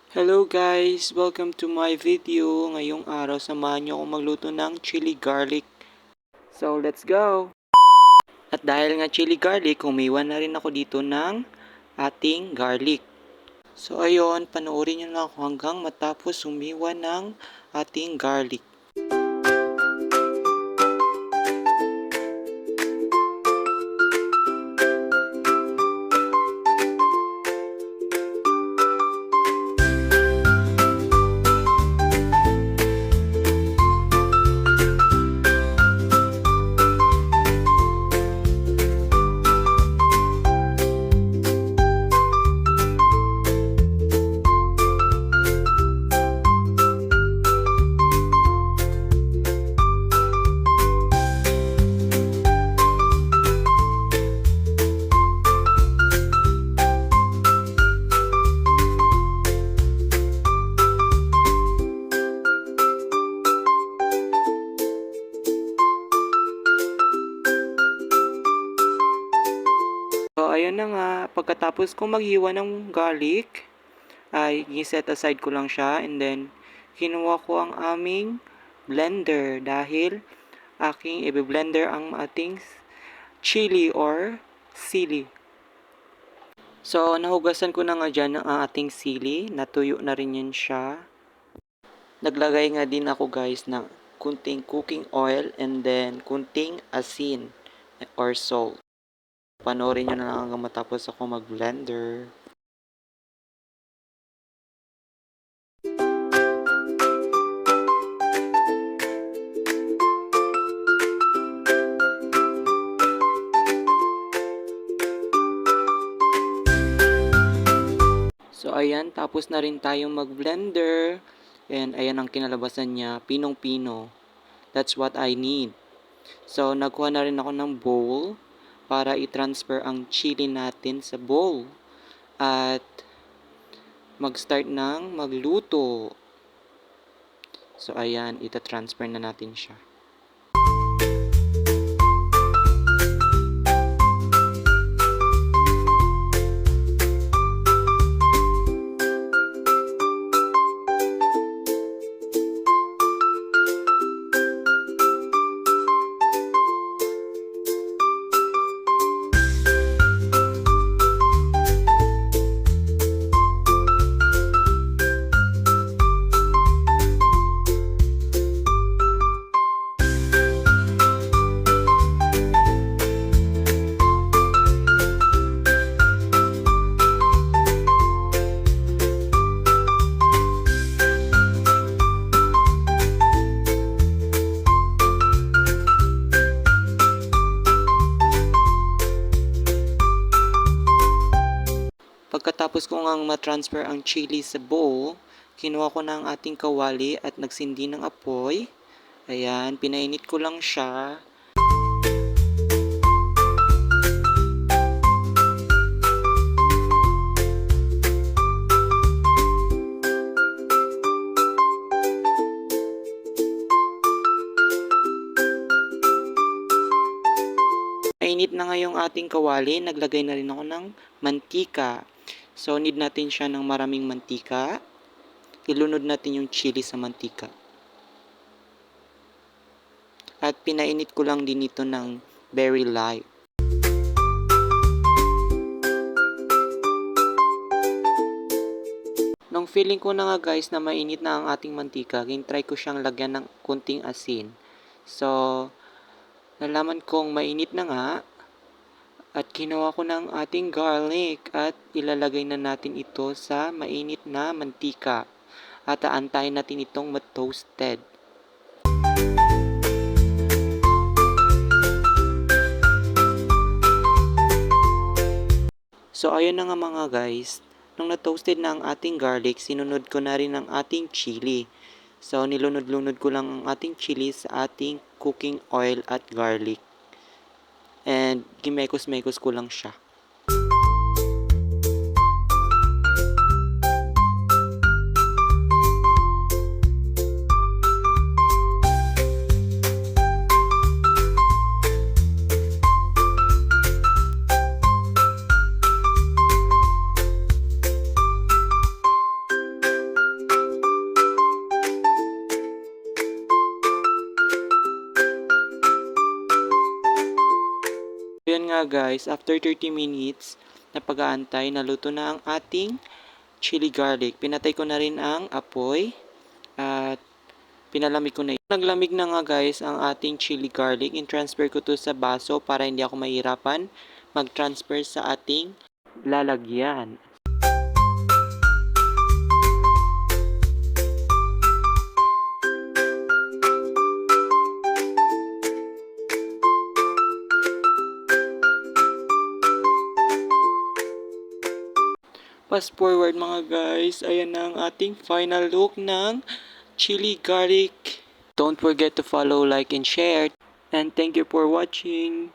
Hello guys! Welcome to my video. Ngayong araw, samahan niyo akong magluto ng chili garlic. So, let's go! At dahil nga chili garlic, humiwan na rin ako dito ng ating garlic. So, ayun, panoorin niyo lang ako hanggang matapos humiwa ng ating garlic. So, ayun na nga, pagkatapos kong maghiwa ng garlic, ay set aside ko lang siya and then kinuha ko ang aming blender dahil aking i-blender ang ating chili or sili. So, nahugasan ko na nga dyan ang ating sili, natuyo na rin yan siya. Naglagay nga din ako guys ng kunting cooking oil and then kunting asin or salt. Panoorin nyo na lang hanggang matapos ako mag-blender. So ayan, tapos na rin tayong mag-blender. And ayan ang kinalabasan niya, pinong-pino. That's what I need. So nagkuha na rin ako ng bowl para i-transfer ang chili natin sa bowl. At mag-start ng magluto. So ayan, ita-transfer na natin siya. Pagkatapos ko ngang ma-transfer ang chili sa bowl, kinuha ko na ang ating kawali at nagsindi ng apoy. Ayan, pinainit ko lang siya. Mainit na nga yung ating kawali, naglagay na rin ako ng mantika. So, need natin siya ng maraming mantika. Ilunod natin yung chili sa mantika. At pinainit ko lang din ito ng very light. Nung feeling ko na nga guys na mainit na ang ating mantika, try ko siyang lagyan ng kunting asin. So, nalaman kong mainit na nga. At kinuha ko ng ating garlic at ilalagay na natin ito sa mainit na mantika. At aantayin natin itong ma-toasted. So ayun na nga mga guys. Nung na-toasted na ang ating garlic, sinunod ko na rin ang ating chili. So nilunod-lunod ko lang ang ating chili sa ating cooking oil at garlic. And gimekos-mekos ko lang siya. nga guys, after 30 minutes na pag-aantay, naluto na ang ating chili garlic. Pinatay ko na rin ang apoy at pinalamig ko na. Naglamig na nga guys ang ating chili garlic. In-transfer ko to sa baso para hindi ako mahirapan mag-transfer sa ating lalagyan. Fast forward mga guys, ayan na ang ating final look ng chili garlic. Don't forget to follow, like, and share. And thank you for watching.